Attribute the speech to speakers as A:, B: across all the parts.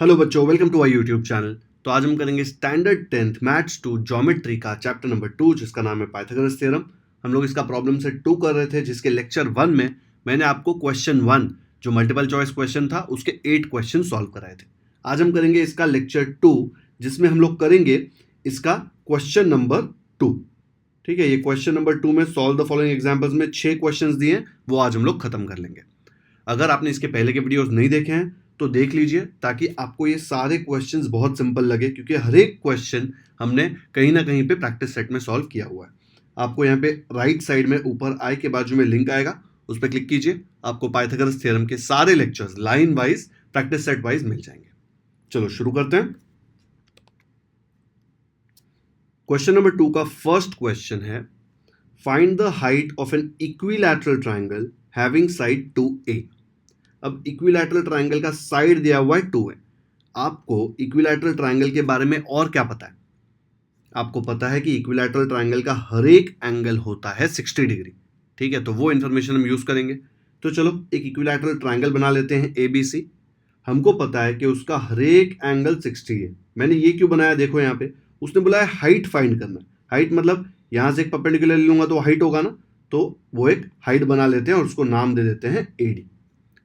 A: Hello बच्चों, welcome to our YouTube channel. तो आज हम करेंगे स्टैंडर्ड 10th मैथ्स 2 ज्योमेट्री का चैप्टर नंबर 2 जिसका नाम है पाइथागोरस थ्योरम। हम लोग इसका प्रॉब्लम सेट 2 कर रहे थे, जिसके लेक्चर 1 में मैंने आपको क्वेश्चन 1 जो मल्टीपल चॉइस क्वेश्चन था उसके 8 क्वेश्चन सॉल्व कराए थे। आज हम करेंगे इसका लेक्चर 2 जिसमें हम लोग करेंगे इसका क्वेश्चन नंबर 2। ठीक है, ये क्वेश्चन नंबर 2 में सॉल्व द फॉलोइंग एग्जाम्पल्स में 6 क्वेश्चन दिए, वो आज हम लोग खत्म कर लेंगे। अगर आपने इसके पहले के वीडियोस नहीं देखे हैं तो देख लीजिए, ताकि आपको ये सारे क्वेश्चंस बहुत सिंपल लगे, क्योंकि हर एक क्वेश्चन हमने कहीं ना कहीं पे प्रैक्टिस सेट में सॉल्व किया हुआ है। आपको यहाँ पे राइट साइड में ऊपर आई के बाजू में लिंक आएगा, उस पर क्लिक कीजिए, आपको पाइथागोरस थ्योरम के सारे lectures line wise practice set wise मिल जाएंगे। चलो शुरू करते हैं। क्वेश्चन नंबर 2 का फर्स्ट क्वेश्चन है, find the height of an equilateral triangle having side 2a। अब इक्विलैटरल ट्राइंगल का साइड दिया हुआ है 2 है। आपको इक्विलैटरल ट्राइंगल के बारे में और क्या पता है? आपको पता है कि इक्विलैटरल ट्राइंगल का हर एक एंगल होता है 60 डिग्री। ठीक है, तो वो इंफॉर्मेशन हम यूज करेंगे। तो चलो एक इक्विलैटरल ट्राइंगल बना लेते हैं ABC। हमको पता है कि उसका हर एक एंगल 60 है। मैंने ये क्यों बनाया, देखो यहाँ पे उसने बोला है हाइट फाइंड करना। हाइट मतलब यहां से एक परपेंडिकुलर ले लूंगा तो हाइट होगा ना, तो वो एक हाइट बना लेते हैं और उसको नाम दे देते हैं AD।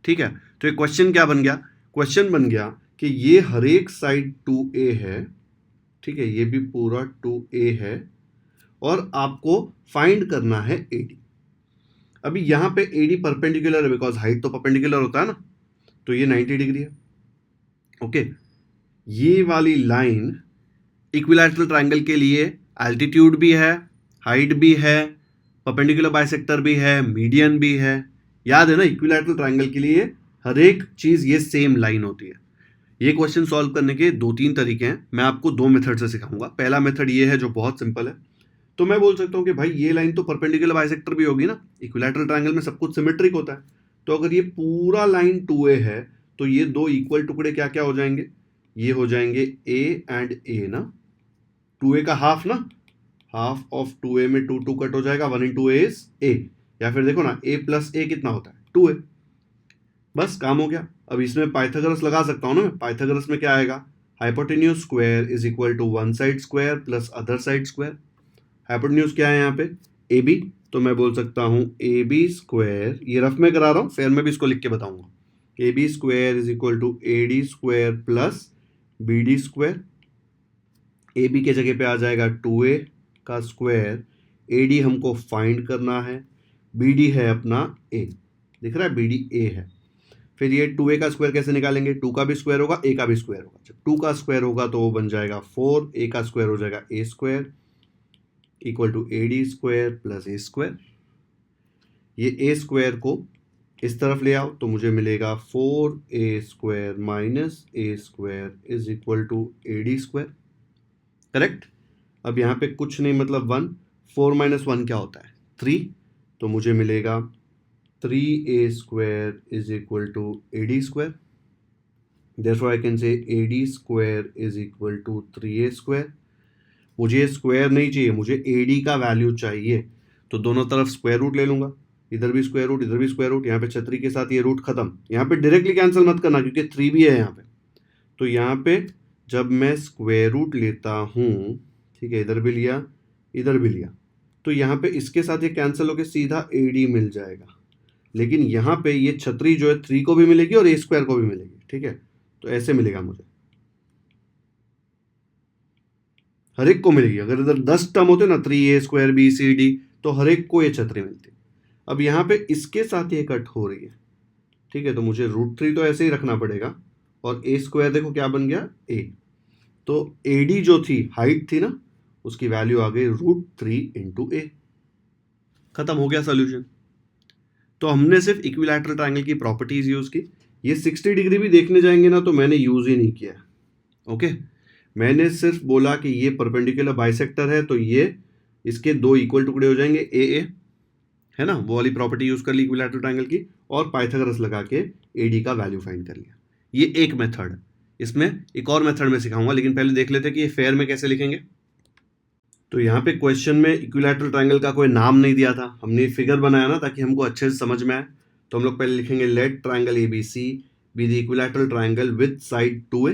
A: ठीक है, तो ये क्वेश्चन क्या बन गया? क्वेश्चन बन गया कि ये हर एक साइड 2a है। ठीक है, ये भी पूरा 2a है और आपको फाइंड करना है AD। अभी यहां पे AD परपेंडिकुलर है, बिकॉज हाइट तो परपेंडिकुलर होता है ना, तो ये 90 डिग्री है। ओके, ये वाली लाइन इक्विलैटरल ट्राइंगल के लिए एल्टीट्यूड भी है, हाइट भी है, परपेंडिकुलर बाइसेक्टर भी है, मीडियन भी है। याद है ना, इक्विलैटरल ट्राइंगल के लिए हर एक चीज ये सेम लाइन होती है। ये क्वेश्चन सॉल्व करने के 2-3 तरीके हैं, मैं आपको 2 मेथड से सिखाऊंगा। पहला मेथड ये है जो बहुत सिंपल है। तो मैं बोल सकता हूँ कि भाई ये लाइन तो परपेंडिकुलर बाइसेक्टर भी होगी ना, इक्विलैटरल ट्राइंगल में सब कुछ सिमेट्रिक होता है। तो अगर ये पूरा लाइन 2a है तो ये दो इक्वल टुकड़े क्या क्या हो जाएंगे? ये हो जाएंगे a एंड a ना, 2a का हाफ ना, हाफ ऑफ 2a में 2 कट हो जाएगा, 1 into a इज a। या फिर देखो ना, a प्लस a कितना होता है? 2a। बस काम हो गया। अब इसमें पाइथागोरस लगा सकता हूं ना मैं। पाइथागोरस में क्या आएगा? Hypotenuse square is equal to one side square plus other side square. Hypotenuse क्या है यहाँ पे? AB। तो मैं बोल सकता हूं AB स्क्वायर, ये रफ में करा रहा हूं, फिर मैं भी इसको लिख के बताऊंगा। AB square is equal to AD square plus BD square. AB के जगह पे आ जाएगा 2a का स्क्वायर। AD हमको फाइंड करना है, BD है अपना a, दिख रहा है BD a है। फिर ये 2a का स्क्वायर कैसे निकालेंगे? 2 का भी स्क्वायर होगा, a का भी स्क्वायर होगा। जब 2 का स्क्वायर होगा तो वो बन जाएगा 4, a का स्क्वायर हो जाएगा a square equal to AD square plus a square. ये a स्क्वायर को इस तरफ ले आओ तो मुझे मिलेगा 4a square minus a square is equal to AD square. Correct. अब यहाँ पे कुछ नहीं मतलब 1, 4 माइनस 1 क्या होता है? 3। तो मुझे मिलेगा 3a square is equal to AD square. Therefore I can say AD square is equal to 3a square. मुझे स्क्वायर नहीं चाहिए, मुझे AD का वैल्यू चाहिए, तो दोनों तरफ स्क्वायर रूट ले लूंगा। इधर भी स्क्वायर रूट, इधर भी स्क्वायर रूट, यहाँ पे छतरी के साथ ये रूट खत्म। यहाँ पे डायरेक्टली कैंसिल मत करना क्योंकि 3 भी है यहाँ पे। तो यहाँ पे जब मैं स्क्वायर रूट लेता हूँ, ठीक है, इधर भी लिया इधर भी लिया, तो यहाँ पे इसके साथ ये कैंसिल होकर सीधा AD मिल जाएगा। लेकिन यहाँ पे ये छतरी जो है 3 को भी मिलेगी और a स्क्वायर को भी मिलेगी। ठीक है, तो ऐसे मिलेगा मुझे, हर एक को मिलेगी। अगर इधर 10 टर्म होते ना, 3a स्क्वायर BCD, तो हर एक को ये छतरी मिलती। अब यहाँ पे इसके साथ ये कट हो रही है। ठीक है, तो मुझे √3 तो ऐसे ही रखना पड़ेगा और a स्क्वायर देखो क्या बन गया? a। तो AD जो थी, हाइट थी ना, उसकी वैल्यू आ गई √3 इंटू a। खत्म हो गया सोल्यूशन। तो हमने सिर्फ इक्विलैटरल ट्राइंगल की प्रॉपर्टीज यूज की। ये 60 डिग्री भी देखने जाएंगे ना तो मैंने यूज ही नहीं किया। ओके, मैंने सिर्फ बोला कि ये परपेंडिकुलर बाइसेक्टर है तो ये इसके दो इक्वल टुकड़े हो जाएंगे AA, है ना, वो वाली प्रॉपर्टी यूज कर ली इक्विलैटरल ट्राइंगल की, और पाइथागोरस लगा के AD का वैल्यू फाइंड कर लिया। ये एक मेथड। इसमें एक और मेथड में सिखाऊंगा, लेकिन पहले देख लेते हैं कि ये फेयर में कैसे लिखेंगे। तो यहाँ पे क्वेश्चन में इक्विलैटरल ट्राइंगल का कोई नाम नहीं दिया था, हमने फिगर बनाया ना ताकि हमको अच्छे से समझ में आए। तो हम लोग पहले लिखेंगे let triangle ABC be the equilateral triangle with side 2a,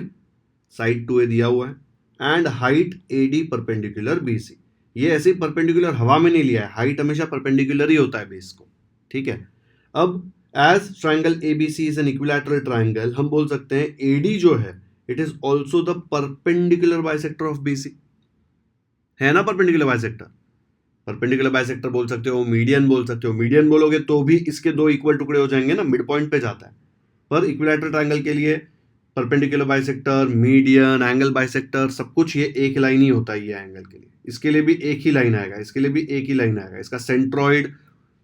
A: side 2a दिया हुआ है, and height AD perpendicular BC। ये ऐसे ही परपेंडिकुलर हवा में नहीं लिया है, हाइट हमेशा परपेंडिकुलर ही होता है बेस को, ठीक है। अब as triangle ABC is an equilateral triangle, हम बोल सकते हैं AD जो है it is also the perpendicular bisector of BC, है ना परपेंडिकुलर बाइसेक्टर। परपेंडिकुलर बाइसेक्टर बोल सकते हो, मीडियन बोल सकते हो, मीडियन बोलोगे तो भी इसके दो इक्वल टुकड़े हो जाएंगे ना, मिड पॉइंट पे जाता है। पर इक्विलैटरल ट्राइंगल के लिए perpendicular bisector, median, angle bisector सब कुछ ये एक लाइन ही होता है। ये एंगल के लिए इसके लिए भी एक ही लाइन आएगा, इसके लिए भी एक ही लाइन आएगा, इसका सेंट्रॉइड,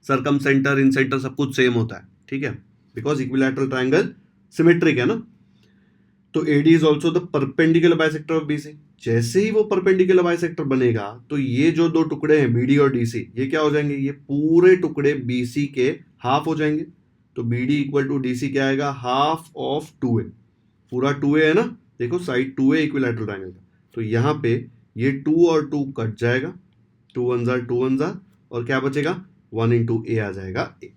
A: सरकम सेंटर, इन सेंटर सब कुछ सेम होता है, ठीक है, बिकॉज इक्विलैटरल ट्राइंगल सिमेट्रिक है ना। तो AD is also the perpendicular bisector of BC। जैसे ही वो परपेंडिकुलर बाइसेक्टर बनेगा तो ये जो दो टुकड़े हैं BD और DC, ये क्या हो जाएंगे, ये पूरे टुकड़े BC के हाफ हो जाएंगे। तो BD इक्वल टू DC क्या आएगा, हाफ ऑफ 2a, पूरा 2a है ना, देखो साइड 2a इक्विलैटरल ट्राइंगल का। तो यहाँ पे ये 2 और 2 कट जाएगा, 2 1 जार 2 1 जार, और क्या बचेगा, 1 इंटू a आ जाएगा a।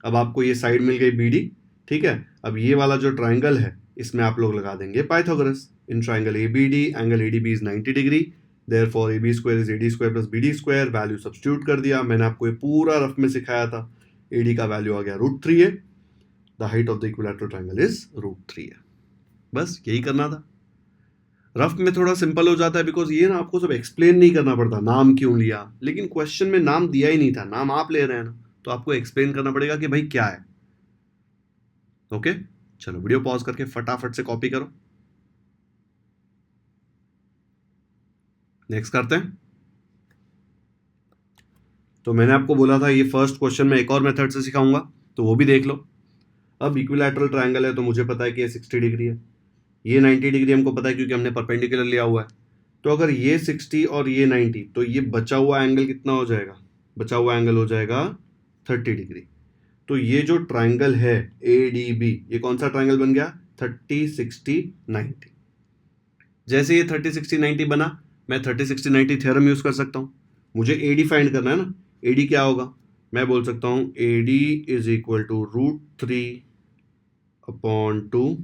A: अब आपको ये साइड मिल गई BD, ठीक है। अब ये वाला जो ट्राइंगल है इसमें आप लोग लगा देंगे Pythagoras. In triangle ABD angle ADB is 90 degree, therefore AB square is AD square plus BD square. Value substitute कर दिया, मैंने आपको ये पूरा रफ में सिखाया था। AD का वैल्यू आ गया √3 है, the height of the equilateral triangle is √3 है। बस यही करना था। रफ में थोड़ा सिंपल हो जाता है बिकॉज ये ना आपको सब एक्सप्लेन नहीं करना पड़ता, नाम क्यों लिया, लेकिन क्वेश्चन में नाम दिया ही नहीं था, नाम आप ले रहे हैं ना, तो आपको एक्सप्लेन करना पड़ेगा कि भाई क्या है। ओके, चलो वीडियो पॉज करके फटाफट से कॉपी करो, नेक्स्ट करते हैं। तो मैंने आपको बोला था ये फर्स्ट क्वेश्चन में एक और मेथड से सिखाऊंगा, तो वो भी देख लो। अब इक्विलैटरल ट्राइंगल है तो मुझे पता है कि ये 60 डिग्री है, ये 90 डिग्री हमको पता है क्योंकि हमने परपेंडिकुलर लिया हुआ है। तो अगर ये 60 और ये 90, तो ये बचा हुआ एंगल कितना हो जाएगा, बचा हुआ एंगल हो जाएगा 30 डिग्री। तो ये जो ट्राइंगल है ADB, ये कौन सा ट्राइंगल बन गया, 30 60 90। जैसे ये 30 60 90 बना, मैं 30 60 90 थ्योरम यूज कर सकता हूँ। मुझे AD फाइंड करना है ना, AD क्या होगा, मैं बोल सकता हूँ AD is equal to √3/2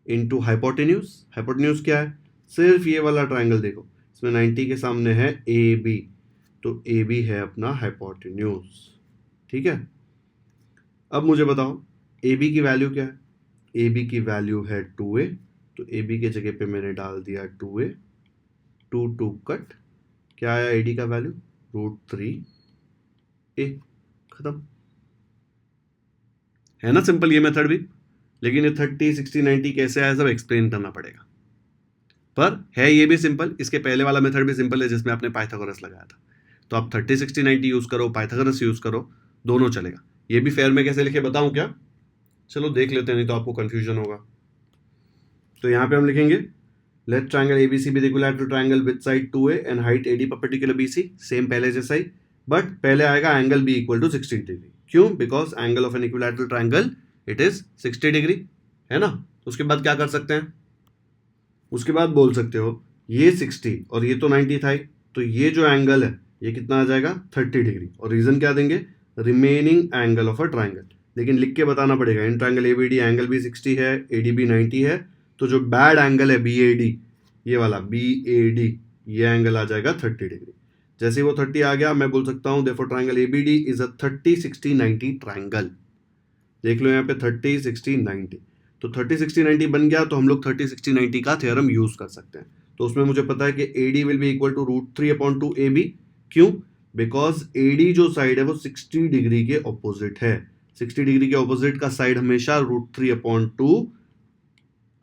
A: into hypotenuse. Hypotenuse क्या है, सिर्फ ये वाला ट्राइंगल देखो, इसमें 90 के सामने है AB, तो AB है अपना हाइपोटेन्यूज, ठीक है। अब मुझे बताओ AB की वैल्यू क्या है, AB की वैल्यू है 2a, तो AB के जगह पे मैंने डाल दिया 2a, 2 2 कट, क्या आया AD का वैल्यू, √3a, खत्म। है ना सिंपल ये मेथड भी, लेकिन ये 30 60 90 कैसे आया सब एक्सप्लेन करना पड़ेगा। पर है ये भी सिंपल, इसके पहले वाला मेथड भी सिंपल है जिसमें आपने पाइथागोरस लगाया था। तो आप 30 60 90 यूज करो, पाइथागोरस यूज करो, दोनों चलेगा। ये भी फेयर में कैसे लिखे बताऊं क्या, चलो देख लेते हैं, नहीं तो आपको कंफ्यूजन होगा। तो यहाँ पे हम लिखेंगे let triangle ABC with equilateral triangle with side 2a and height AD perpendicular BC, same पहले जैसा ही, बट पहले आएगा angle B equal to 60 degree. क्यों, because angle of an equilateral triangle it is 60 degree, है ना। तो उसके बाद क्या कर सकते हैं, उसके बाद बोल सकते हो ये 60 और ये तो 90 था ही, तो ये जो एंगल है ये कितना आ जाएगा 30 डिग्री, और रीजन क्या देंगे, remaining angle of a triangle. लेकिन लिख के बताना पड़ेगा, इन ट्राइंगल ABD एंगल भी 60 है, ADB 90 है, तो जो बैड एंगल है BAD, ये वाला BAD, ये एंगल आ जाएगा 30 डिग्री। जैसे ही वो 30 आ गया, मैं बोल सकता हूँ therefore triangle ABD is a 30 60 90 triangle. देख लो यहाँ पे 30 60 90, तो 30 60 90 बन गया, तो हम लोग 30 60 90 का थ्योरम यूज कर सकते हैं। तो उसमें मुझे पता है कि AD will be equal to √3/2 AB। क्यों, बिकॉज AD जो साइड है वो 60 डिग्री के ऑपोजिट है, 60 डिग्री के ऑपोजिट का साइड हमेशा √3/2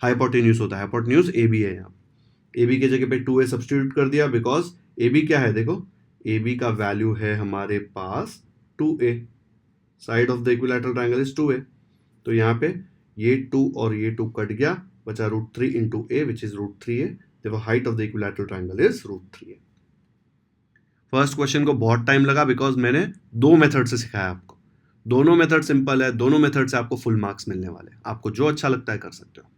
A: हाइपोटेन्यूज होता है, हाइपोटेन्यूज AB है। यहाँ AB के जगह पे 2a सब्स्टिट्यूट कर दिया, बिकॉज AB क्या है, देखो AB का वैल्यू है हमारे पास 2a, side of the equilateral triangle is 2a, तो यहाँ पे ये 2 और ये 2 कट गया, बचा √3 into a which is √3a, देखो height of the equilateral triangle is √3a। First question को बहुत टाइम लगा बिकॉज मैंने दो मेथड से सिखाया आपको, दोनों मेथड सिंपल है, दोनों मेथड से आपको फुल मार्क्स मिलने वाले हैं, आपको जो अच्छा लगता है कर सकते हो।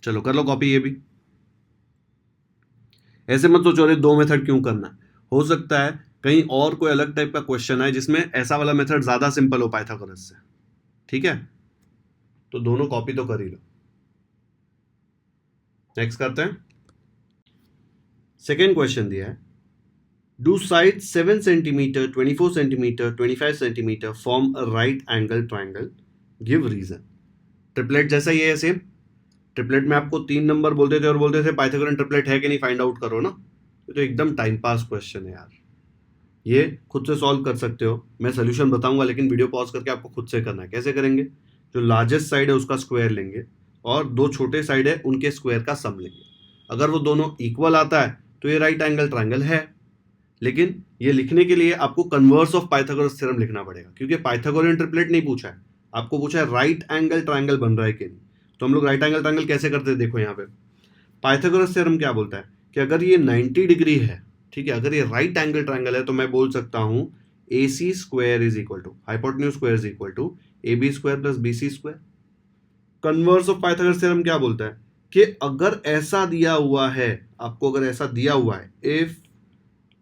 A: चलो कर लो कॉपी ये भी। ऐसे मत सोचो अरे दो मेथड क्यों करना, हो सकता है कहीं और कोई अलग टाइप का क्वेश्चन है जिसमें ऐसा वाला मेथड ज्यादा सिंपल हो पाइथागोरस से, ठीक है। तो दोनों कॉपी तो कर ही लो। नेक्स्ट करते हैं। सेकेंड क्वेश्चन दिया है, do side 7 centimetre, 24 centimetre, 25 centimetre form a right angle triangle, give reason. Triplet जैसा ही है सेम। ट्रिपलेट में आपको 3 नंबर बोलते थे और बोलते थे पाइथागोरन ट्रिपलेट है कि नहीं फाइंड आउट करो ना। ये तो एकदम टाइम पास क्वेश्चन है यार, ये खुद से सॉल्व कर सकते हो। मैं सोल्यूशन बताऊंगा लेकिन वीडियो पॉज करके आपको खुद से करना है। कैसे करेंगे? जो लार्जेस्ट साइड है उसका स्क्वायर लेंगे और दो छोटे साइड है उनके स्क्वायर का सम लेंगे। अगर वो दोनों इक्वल आता है तो ये राइट एंगल ट्राइंगल है। लेकिन ये लिखने के लिए आपको कन्वर्स ऑफ पाइथागोरस थ्योरम लिखना पड़ेगा, क्योंकि पाइथागोरियन ट्रिपलेट नहीं पूछा है, आपको पूछा है राइट एंगल ट्राइंगल बन रहा है कि नहीं। तो हम लोग राइट एंगल ट्राइंगल कैसे करते हैं, देखो यहाँ पे पाइथागोरस थ्योरम क्या बोलता है कि अगर ये 90 डिग्री है, ठीक है, अगर ये राइट एंगल ट्राइंगल है तो मैं बोल सकता हूं AC square is equal to hypotenuse square is equal to AB square plus BC square. Converse of Pythagoras theorem क्या बोलता है कि अगर ऐसा दिया हुआ है, आपको अगर ऐसा दिया हुआ है, if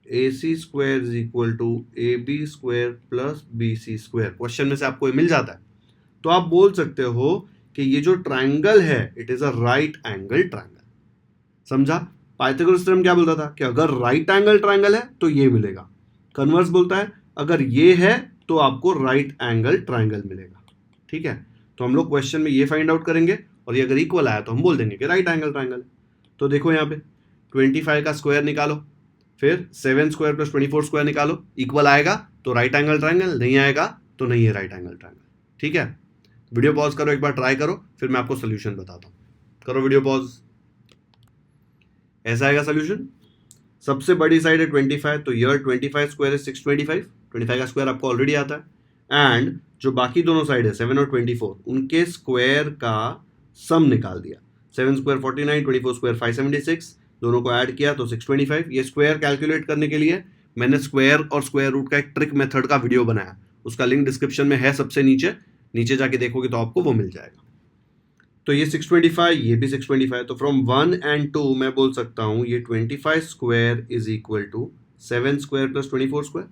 A: AC square is equal to AB square plus BC square, question में से आपको ये मिल जाता है, तो आप बोल सकते हो कि ये जो ट्राइंगल है it is a right angle triangle. समझा? पाइथागोरस थ्योरम क्या बोलता था कि अगर राइट एंगल ट्राइंगल है तो ये मिलेगा। कन्वर्स बोलता है अगर ये है तो आपको राइट एंगल ट्राइंगल मिलेगा। ठीक है, तो हम लोग क्वेश्चन में ये फाइंड आउट करेंगे और ये अगर इक्वल आया तो हम बोल देंगे कि राइट एंगल ट्राइंगल है। तो देखो यहाँ पे 25 का स्क्वायर निकालो, फिर 7 स्क्वायर प्लस 24 स्क्वायर निकालो, इक्वल आएगा तो राइट एंगल ट्राइंगल, नहीं आएगा तो नहीं है राइट एंगल ट्राइंगल। ठीक है, वीडियो पॉज करो, एक बार ट्राई करो, फिर मैं आपको सोल्यूशन बताता हूँ। करो वीडियो पॉज। ऐसा आएगा सोल्यूशन। सबसे बड़ी साइड है 25, तो यर 25 स्क्वायर है 625, 25 का स्क्वायर आपको ऑलरेडी आता है। एंड जो बाकी दोनों साइड है 7 और 24, उनके स्क्वायर का सम निकाल दिया। 7 स्क्वायर 49, 24 स्क्वायर 576, दोनों को ऐड किया तो 625। ये स्क्वायर कैलकुलेट करने के लिए मैंने स्क्वायर और स्क्वायर रूट का एक ट्रिक मेथड का वीडियो बनाया, उसका लिंक डिस्क्रिप्शन में है, सबसे नीचे जाके देखोगे तो आपको वो मिल जाएगा। तो ये 625, ये भी 625, तो फ्रॉम 1 and 2 मैं बोल सकता हूँ ये 25 square is equal to 7 square plus 24 square,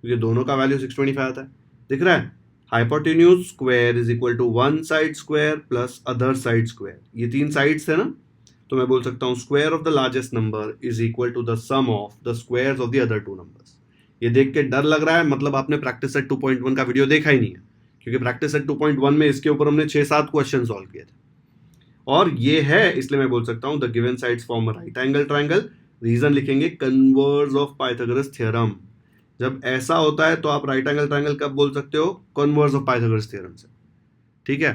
A: क्योंकि दोनों का वैल्यू 625 आता है। दिख रहा है? Hypotenuse square is equal to one side square plus other side square, ये 3 साइड्स थे ना, तो मैं बोल सकता हूँ square of the largest number is equal to the sum of the squares of the other 2 numbers. ये देख के डर लग रहा है, मतलब आपने प्रैक्टिस सेट 2.1 का वीडियो देखा ही नहीं है, क्योंकि प्रैक्टिस सेट 2.1 में इसके ऊपर हमने 6-7 क्वेश्चन सॉल्व किए थे और ये है, इसलिए मैं बोल सकता हूं the given sides form a right angle triangle. Reason लिखेंगे कन्वर्स ऑफ पाइथागोरस थ्योरम। जब ऐसा होता है तो आप राइट एंगल ट्राइंगल कब बोल सकते हो? कन्वर्स ऑफ पाइथागोरस थ्योरम से। ठीक है,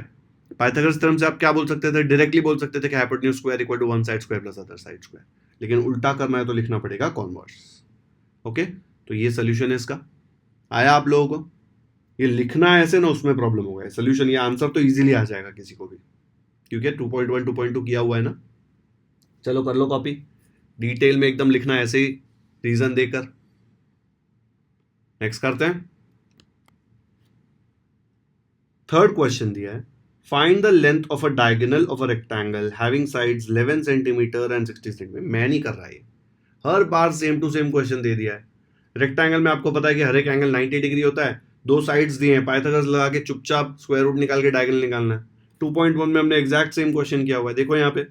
A: पाइथागोरस थ्योरम से आप क्या बोल सकते थे? डायरेक्टली बोल सकते थे कि hypotenuse square equal to one side square plus other side square, लेकिन उल्टा करना है तो लिखना पड़ेगा कॉन्वर्स। ओके, तो ये सोल्यूशन है इसका। आया आप लोगों को? ये लिखना ऐसे ना उसमें प्रॉब्लम होगा, सोल्यूशन, ये आंसर तो इजीली आ जाएगा किसी को भी, क्योंकि 2.1 2.2 किया हुआ है ना। चलो कर लो कॉपी, डिटेल में एकदम लिखना है, ऐसे ही रीजन देकर। नेक्स्ट करते हैं। थर्ड क्वेश्चन दिया है, find the length of a diagonal of a rectangle having sides 11 centimetre and 60 centimetre. मैं नहीं कर रहा है, हर बार सेम टू सेम क्वेश्चन दे दिया है। रेक्टेंगल में आपको पता है कि हर एक एंगल 90 डिग्री होता है, 2 साइड्स दिए हैं, पाइथागोरस लगा के चुपचाप स्क्वायर रूट निकाल के डायगोनल निकालना है। 2.1 में हमने एग्जैक्ट सेम क्वेश्चन किया हुआ है। देखो यहाँ पे,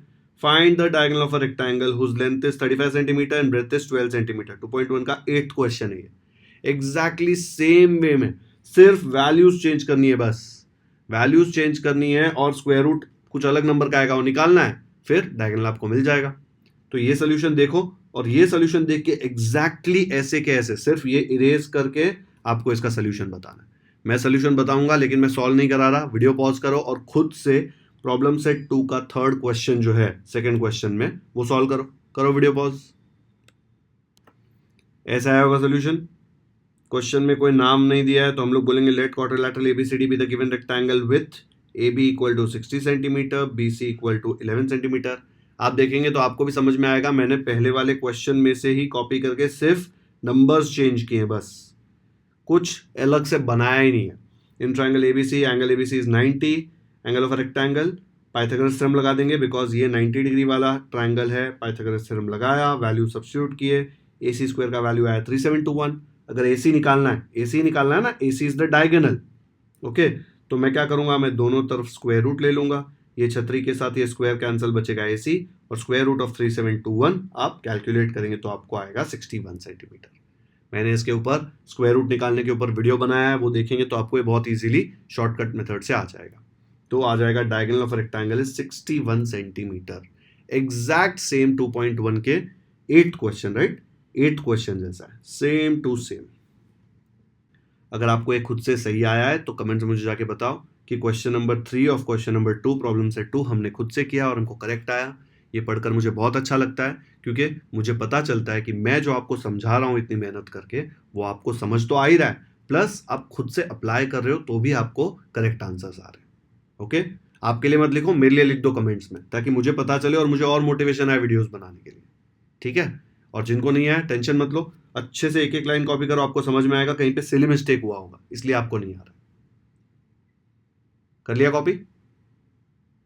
A: find the diagonal of a rectangle whose length is 35 centimetre and breadth is 12 centimetre. 2.1 का 8th क्वेश्चन है ये। एग्जैक्टली सेम वे में, सिर्फ वैल्यूज चेंज करनी है, बस वैल्यूज चेंज करनी है और स्क्वायर रूट कुछ अलग नंबर का आएगा वो निकालना है, फिर डायगोनल आपको मिल जाएगा। तो ये सोल्यूशन देखो और ये सोल्यूशन देख के एग्जैक्टली ऐसे के ऐसे सिर्फ ये इरेज करके आपको इसका सोल्यूशन बताना है। मैं सोल्यूशन बताऊंगा लेकिन मैं सॉल्व नहीं करा रहा, वीडियो पॉज करो और खुद से प्रॉब्लम सेट 2 का 3rd क्वेश्चन जो है सेकंड क्वेश्चन में वो सॉल्व करो वीडियो पॉज। ऐसा आया होगा सोल्यूशन। क्वेश्चन में कोई नाम नहीं दिया है तो हम लोग बोलेंगे let quadrilateral ABCD be the given rectangle with AB equal to 60 centimetre, BC equal to 11 centimetre. आप देखेंगे तो आपको भी समझ में आएगा, मैंने पहले वाले क्वेश्चन में से ही कॉपी करके सिर्फ नंबर्स चेंज किए, बस कुछ अलग से बनाया ही नहीं है। In triangle ABC, angle ABC is 90, angle of a rectangle, Pythagoras theorem लगा देंगे बिकॉज ये 90 डिग्री वाला ट्राइंगल है। पाइथागोरस थ्योरम लगाया, वैल्यू सब्स्टिट्यूट किए, AC स्क्वायर का वैल्यू आया 3721। अगर AC निकालना है ना, AC is the diagonal. Okay, तो मैं क्या करूंगा, मैं दोनों तरफ स्क्वायर रूट ले लूंगा, ये छतरी के साथ ये स्क्वायर कैंसिल, बचेगा AC, और स्क्वायर रूट ऑफ 3721 आप कैलकुलेट करेंगे तो आपको आएगा 61 सेंटीमीटर। मैंने इसके ऊपर स्क्वायर रूट निकालने के ऊपर वीडियो बनाया है, वो देखेंगे तो आपको ये बहुत इजीली शॉर्टकट मेथड से आ जाएगा। तो आ जाएगा diagonal of rectangle is 61 centimetre, exact same 2.1 के 8th question, right, 8th question जैसा है, सेम टू सेम। अगर आपको ये खुद से सही आया है तो कमेंट में मुझे जाके बताओ कि question number 3 of question number 2 problem set 2 हमने खुद से किया और हमको करेक्ट आया। ये पढ़कर मुझे बहुत अच्छा लगता है, क्योंकि मुझे पता चलता है कि मैं जो आपको समझा रहा हूँ इतनी मेहनत करके, वो आपको समझ तो आ ही रहा है, प्लस आप खुद से अप्लाई कर रहे हो तो भी आपको करेक्ट आंसर्स आ रहे हैं। ओके, आपके लिए मत लिखो, मेरे लिए लिख दो कमेंट्स में, ताकि मुझे पता चले और मुझे और मोटिवेशन आए वीडियोस बनाने के लिए, ठीक है। और जिनको नहीं है टेंशन मत लो, अच्छे से एक एक लाइन कॉपी करो, आपको समझ में आएगा, कहीं पे सिली मिस्टेक हुआ होगा इसलिए आपको नहीं आ रहा। कर लिया कॉपी?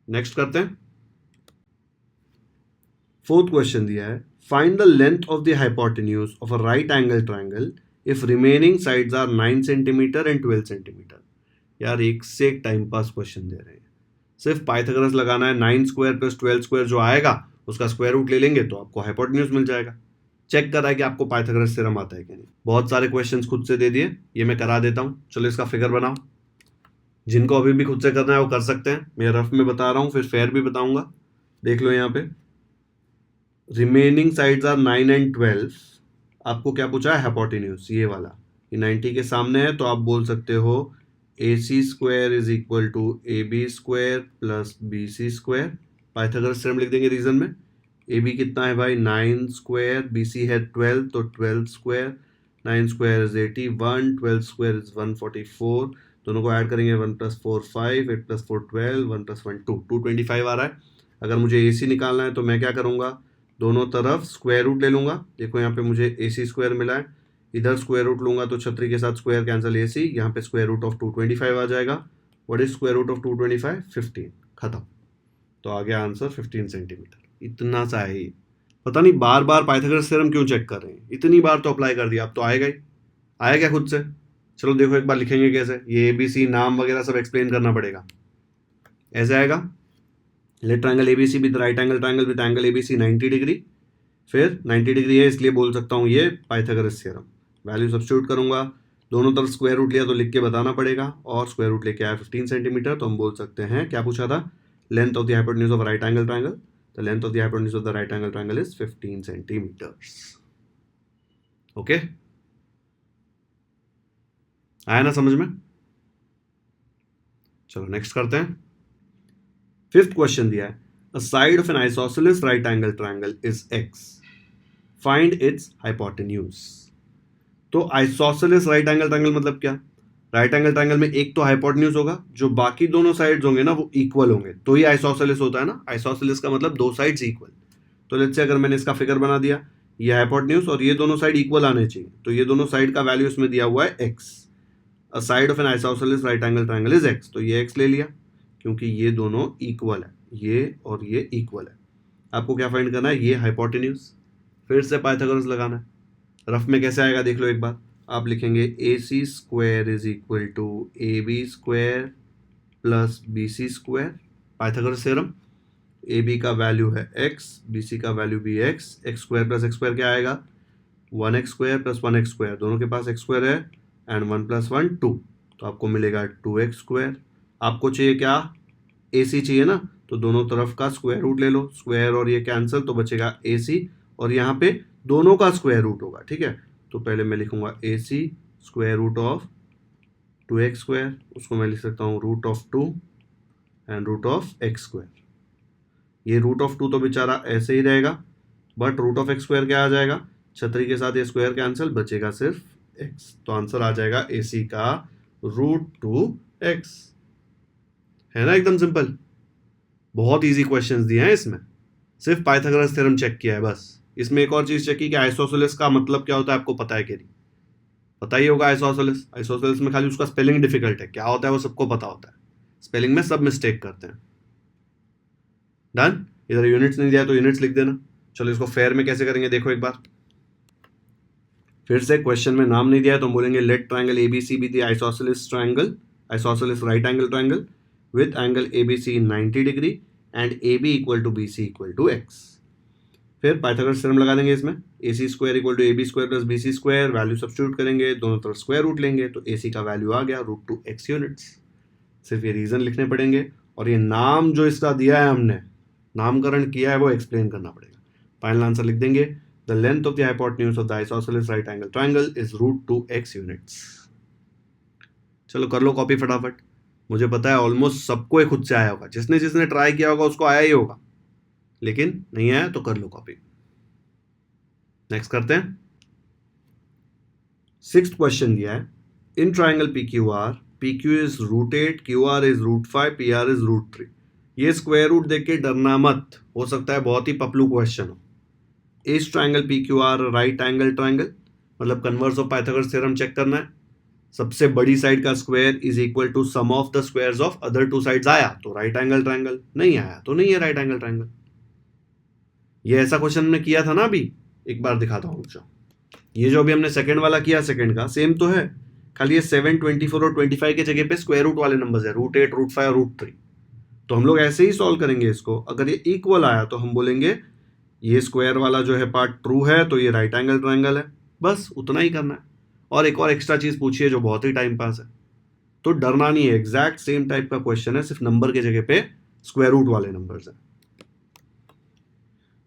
A: नेक्स्ट करते हैं। 4th क्वेश्चन दिया है, find the length of the hypotenuse of a right angle triangle if remaining sides are 9 centimetre and 12 centimetre. यार एक से एक टाइम पास क्वेश्चन दे रहे हैं, सिर्फ पाइथागोरस लगाना है, 9 स्क्वायर प्लस 12 स्क्वायर जो आएगा उसका स्क्वायर रूट ले लेंगे तो आपको हाइपोटेन्यूज मिल जाएगा। चेक कर रहा है कि आपको पाइथागोरस थ्योरम आता है कि नहीं। बहुत सारे क्वेश्चंस खुद से दे दिए, ये मैं करा देता हूँ। चलो इसका फिगर बनाओ, जिनको अभी भी खुद से करना है वो कर सकते हैं, मैं रफ में बता रहा हूँ, फिर फेयर भी बताऊंगा। देख लो यहाँ पे रिमेनिंग साइड्स आर 9 एंड 12, आपको क्या पूछा है, हाइपोटेन्यूज, ये वाला, ये 90 के सामने है तो आप बोल सकते हो AC square is equal to AB square plus BC square. Pythagoras theorem लिख देंगे रीजन में। AB कितना है भाई, 9 स्क्वायर, BC है 12 तो 12 square, 9 square is 81, 12 square is 144, दोनों को ऐड करेंगे 1 + 4 5, 8 + 4 12, 1 + 1 2, 225 आ रहा है। अगर मुझे AC निकालना है तो मैं क्या करूँगा, दोनों तरफ स्क्वायर रूट ले लूँगा। देखो यहाँ पे मुझे AC स्क्वायर मिला है, इधर स्क्वायर रूट लूंगा तो छतरी के साथ स्क्वायर कैंसिल, AC, यहाँ पे स्क्वायर रूट ऑफ 225 आ जाएगा। What is square root of 225? 15, खत्म। तो आ गया आंसर 15 सेंटीमीटर। इतना सा है ही, पता नहीं बार बार पाइथागोरस थ्योरम क्यों चेक कर रहे हैं, इतनी बार तो अप्लाई कर दिया, अब तो आएगा ही। आया क्या खुद से? चलो देखो एक बार लिखेंगे कैसे, ये ABC नाम वगैरह सब एक्सप्लेन करना पड़ेगा। ऐसे आएगा, let triangle ABC with right angle triangle with angle ABC 90 degree, फिर 90 डिग्री है इसलिए बोल सकता हूँ ये पाइथागोरस थ्योरम। वैल्यू सब्स्टिट्यूट करूंगा, दोनों तरफ स्क्वायर रूट लिया तो लिख के बताना पड़ेगा, और स्क्वायर रूट लेके आया 15 सेंटीमीटर, तो हम बोल सकते हैं, क्या पूछा था, length of the hypotenuse of right angle triangle, the length of the hypotenuse of the right angle triangle is 15 centimetres. Okay, आया ना समझ में? चलो नेक्स्ट करते हैं। 5th क्वेश्चन दिया है, a side of an isosceles right angle triangle is x, find its hypotenuse. तो आइसोसेलेस राइट एंगल ट्राइंगल मतलब क्या, राइट एंगल ट्राइंगल में एक तो हाइपोटेन्यूज होगा, जो बाकी दोनों साइड्स होंगे ना वो इक्वल होंगे, तो ही आइसोसेलेस होता है ना। आइसोसेलेस का मतलब दो साइड्स इक्वल। तो लेट्स से अगर मैंने इसका फिगर बना दिया, ये हाइपोटेन्यूज और ये दोनों साइड इक्वल आने चाहिए, तो ये दोनों साइड का वैल्यू इसमें दिया हुआ है x। A side of an isosceles right angle triangle is x, तो ये x ले लिया क्योंकि ये दोनों इक्वल है, ये और ये इक्वल है। आपको क्या फाइंड करना है, ये हाइपोटेन्यूज, फिर से पाइथागोरस लगाना है। रफ में कैसे आएगा देख लो एक बार, आप लिखेंगे AC square is equal to AB square plus BC square, Pythagoras theorem. AB का वैल्यू है x, BC का वैल्यू भी x, x square plus x square क्या आएगा, 1x square plus 1x square, दोनों के पास x स्क्वायर है, एंड 1 + 1 2, तो आपको मिलेगा 2x स्क्वायर। आपको चाहिए क्या, AC चाहिए ना, तो दोनों तरफ का स्क्वायर रूट ले लो, स्क्वायर और ये कैंसिल तो बचेगा AC, और यहाँ पे दोनों का स्क्वायर रूट होगा, ठीक है। तो पहले मैं लिखूंगा AC square root of 2x square, उसको मैं लिख सकता हूँ root of 2 and root of x square. ये रूट ऑफ 2 तो बेचारा ऐसे ही रहेगा, but root of x square क्या आ जाएगा, छतरी के साथ ये स्क्वायर कैंसिल, बचेगा सिर्फ x, तो आंसर आ जाएगा AC का √2x। है ना, एकदम सिंपल। बहुत इजी क्वेश्चंस दिए हैं इसमें, सिर्फ पाइथागोरस थ्योरम चेक किया है बस। इसमें एक और चीज चेक की कि आइसोसेलेस का मतलब क्या होता है, आपको पता है कि नहीं? पता ही होगा आइसोसेलेस। आइसोसेलेस में खाली उसका स्पेलिंग डिफिकल्ट है, क्या होता है वो सबको पता होता है, स्पेलिंग में सब मिस्टेक करते हैं। डन। इधर यूनिट्स नहीं दिया तो यूनिट्स लिख देना। चलो इसको फेयर में कैसे करेंगे देखो एक बार, फिर से क्वेश्चन में नाम नहीं दिया है तो हम बोलेंगे let triangle ABC be the isosceles triangle. isosceles right angle triangle with angle ABC in 90 degree and AB equal to BC equal to x. फिर पाइथागोरस थ्योरम लगा देंगे इसमें, AC square equal to AB square plus BC square, value substitute करेंगे, दोनों तरफ square root लेंगे तो AC का वैल्यू आ गया √2x यूनिट्स. सिर्फ ये रीजन लिखने पड़ेंगे और ये नाम जो इसका दिया है हमने, नामकरण किया है, वो एक्सप्लेन करना पड़ेगा. फाइनल आंसर लिख देंगे, the length of the hypotenuse of the isosceles right angle triangle is √2x units. चलो कर लो कॉपी फटाफट. मुझे पता है ऑलमोस्ट सबको ये खुद से आया होगा, जिसने जिसने ट्राई किया होगा उसको आया ही होगा, लेकिन नहीं आया तो कर लो कॉपी. नेक्स्ट करते हैं. 6th क्वेश्चन दिया है, in triangle PQR, PQ is √8, QR is √5, PR is √3. ये स्क्वायर रूट देख के डरना मत, हो सकता है बहुत ही पपलू क्वेश्चन हो. इस triangle PQR right angle triangle, मतलब converse of Pythagoras theorem check करना है. सबसे बड़ी साइड का square is equal to sum of the squares of other two sides. आया तो राइट एंगल ट्राइंगल, नहीं आया तो नहीं है राइट एंगल ट्राइंगल. ये ऐसा क्वेश्चन हमने किया था ना अभी, एक बार दिखाता हूँ. ये जो अभी हमने सेकंड वाला किया, सेकंड का सेम तो है, खाली ये 7, 24 और 25 के जगह पे स्क्वायर रूट वाले नंबर्स है, √8, √5 और √3. तो हम लोग ऐसे ही सॉल्व करेंगे इसको. अगर ये इक्वल आया तो हम बोलेंगे ये स्क्वायर वाला जो है पार्ट ट्रू है, तो ये राइट एंगल ट्राइंगल है. बस उतना ही करना है. और एक और एक्स्ट्रा चीज पूछिए जो बहुत ही टाइम पास है, तो डरना नहीं है. एग्जैक्ट सेम टाइप का क्वेश्चन है, सिर्फ नंबर के जगह पे स्क्वायर रूट वाले नंबर्स है.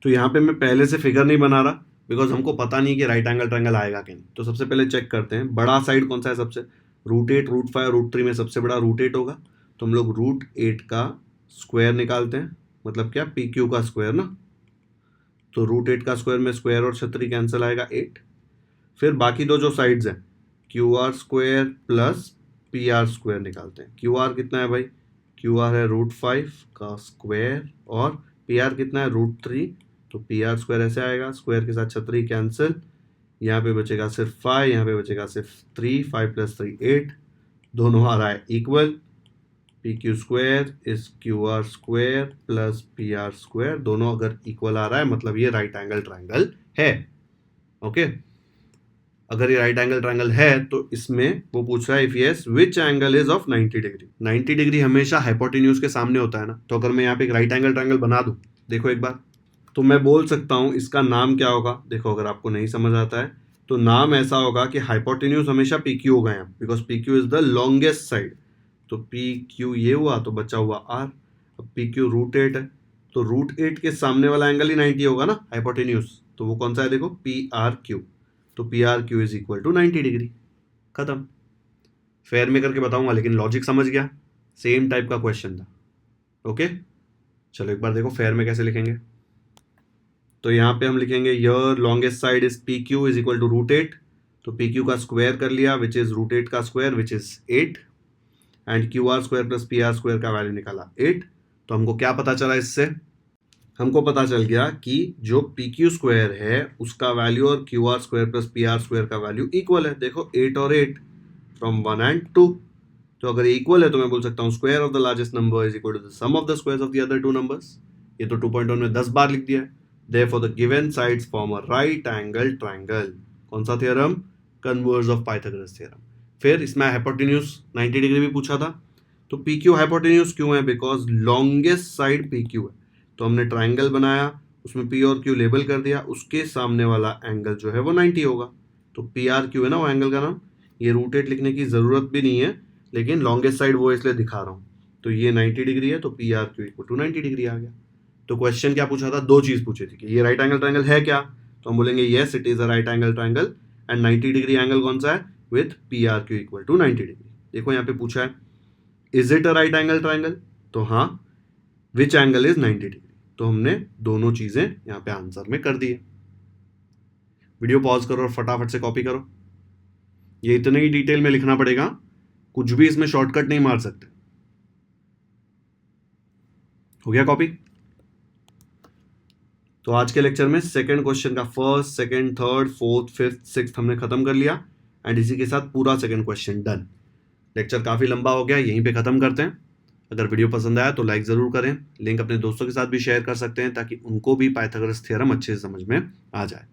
A: तो यहाँ पे मैं पहले से फिगर नहीं बना रहा, बिकॉज हमको पता नहीं कि राइट एंगल ट्राइंगल आएगा कि नहीं. तो सबसे पहले चेक करते हैं बड़ा साइड कौन सा है सबसे. √8, √5 और √3 में सबसे बड़ा √8 होगा, तो हम लोग √8 का स्क्वायर निकालते हैं. मतलब क्या, PQ का स्क्वायर ना. तो √8 का स्क्वायर में स्क्वायर और छतरी कैंसिल आएगा 8. फिर बाकी दो जो साइड्स हैं, QR square plus PR square निकालते हैं. QR कितना है भाई, QR है √5 का स्क्वायर और PR कितना है √3. तो PR स्क्वायर ऐसे आएगा, स्क्वायर के साथ छतरी कैंसिल, यहाँ पे बचेगा सिर्फ 5, यहाँ पे बचेगा सिर्फ 3, 5 + 3 8, दोनों आ रहा है equal. PQ square is QR square plus PR square, दोनों अगर इक्वल आ रहा है मतलब ये राइट एंगल ट्राइंगल है. ओके, अगर ये राइट एंगल ट्राइंगल है तो इसमें वो पूछ रहा है if yes which angle is of 90 degree. 90 degree हमेशा हाइपोटेन्यूज के सामने होता है ना. तो अगर मैं यहाँ पे एक राइट एंगल ट्राइंगल बना दूं, देखो एक बार, तो मैं बोल सकता हूँ इसका नाम क्या होगा. देखो अगर आपको नहीं समझ आता है तो नाम ऐसा होगा कि हाइपोटेन्यूज हमेशा PQ होगा यहाँ, because PQ is the longest side. तो PQ ये हुआ तो बचा हुआ R. अब PQ √8 है, तो √8 के सामने वाला एंगल ही 90 होगा ना हाइपोटेन्यूज. तो वो कौन सा है, देखो PRQ. तो PRQ is equal to 90 degree. खत्म. फेयर में करके बताऊंगा, लेकिन लॉजिक समझ गया, सेम टाइप का क्वेश्चन था. ओके, चलो एक बार देखो फेयर में कैसे लिखेंगे. तो यहाँ पे हम लिखेंगे your longest side is PQ is equal to √8. तो PQ का स्क्वायर कर लिया विच इज √8 का square which is 8, and QR square plus PR square का वैल्यू निकाला 8. तो हमको क्या पता चला इससे, हमको पता चल गया कि जो PQ स्क्वायर है उसका वैल्यू और QR square plus PR square का वैल्यू इक्वल है. देखो 8 और 8 फ्रॉम 1 and 2. तो अगर इक्वल है तो मैं बोल सकता हूँ square of the largest number is equal to the sum of the squares of the other two numbers. ये तो 2.1 में 10 बार लिख दिया है. Therefore the given sides form a right angle triangle. कौन सा theorem, converse of Pythagoras theorem. फिर इसमें हाइपोटेन्यूज 90 डिग्री भी पूछा था. तो PQ हाइपोटेन्यूज क्यों है, बिकॉज लॉन्गेस्ट साइड PQ है. तो हमने ट्राइंगल बनाया, उसमें P और Q लेबल कर दिया, उसके सामने वाला एंगल जो है वो 90 होगा. तो PRQ है ना वो एंगल का नाम. ये √8 लिखने की जरूरत भी नहीं है, लेकिन लॉन्गेस्ट साइड वो इसलिए दिखा रहा हूँ. तो ये 90 डिग्री है, तो PRQ इक्वल टू 90 डिग्री आ गया. तो क्वेश्चन क्या पूछा था, दो चीज पूछी थी कि ये राइट एंगल ट्राइंगल है क्या. तो हम बोलेंगे yes it is a right angle triangle, and 90 degree angle कौन सा है, with PRQ equal to 90 degree. देखो यहाँ पे पूछा है is it a right angle triangle, तो हाँ. विच एंगल इज 90 डिग्री, तो हमने दोनों चीजें यहाँ पे आंसर में कर दी है. वीडियो पॉज करो और फटाफट से कॉपी करो. ये इतने ही डिटेल में लिखना पड़ेगा, कुछ भी इसमें शॉर्टकट नहीं मार सकते. हो गया कॉपी. तो आज के लेक्चर में सेकंड क्वेश्चन का first, second, third, fourth, fifth, sixth हमने खत्म कर लिया, एंड इसी के साथ पूरा सेकंड क्वेश्चन डन. लेक्चर काफी लंबा हो गया, यहीं पे खत्म करते हैं. अगर वीडियो पसंद आया तो लाइक जरूर करें, लिंक अपने दोस्तों के साथ भी शेयर कर सकते हैं ताकि उनको भी पाइथागोरस थ्योरम अच्छे से समझ में आ जाए.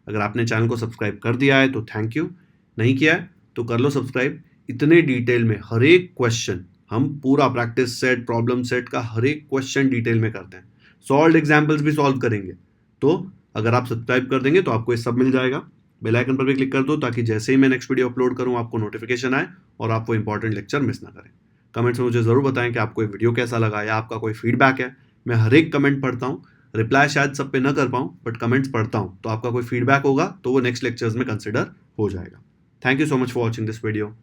A: अगर आपने चैनल को सब्सक्राइब कर दिया है तो थैंक यू, नहीं किया है तो कर लो सब्सक्राइब. इतने डिटेल में हर एक क्वेश्चन, हम पूरा प्रैक्टिस सेट, प्रॉब्लम सेट का हर एक क्वेश्चन डिटेल में करते हैं, सॉल्व्ड एग्जाम्पल्स भी सॉल्व करेंगे। तो अगर आप सब्सक्राइब कर देंगे तो आपको ये सब मिल जाएगा। बेल आइकन पर भी क्लिक कर दो ताकि जैसे ही मैं नेक्स्ट वीडियो अपलोड करूं आपको नोटिफिकेशन आए और आप वो इंपॉर्टेंट लेक्चर मिस ना करें। कमेंट्स में मुझे ज़रूर बताएं कि आपको ये वीडियो कैसा लगा या आपका कोई फीडबैक है। मैं हर एक कमेंट पढ़ता हूँ, रिप्लाई शायद सब पे ना कर पाऊँ बट कमेंट्स पढ़ता हूँ, तो आपका कोई फीडबैक होगा तो वो नेक्स्ट लेक्चर्स में कंसिडर हो जाएगा। Thank you so much for watching this video.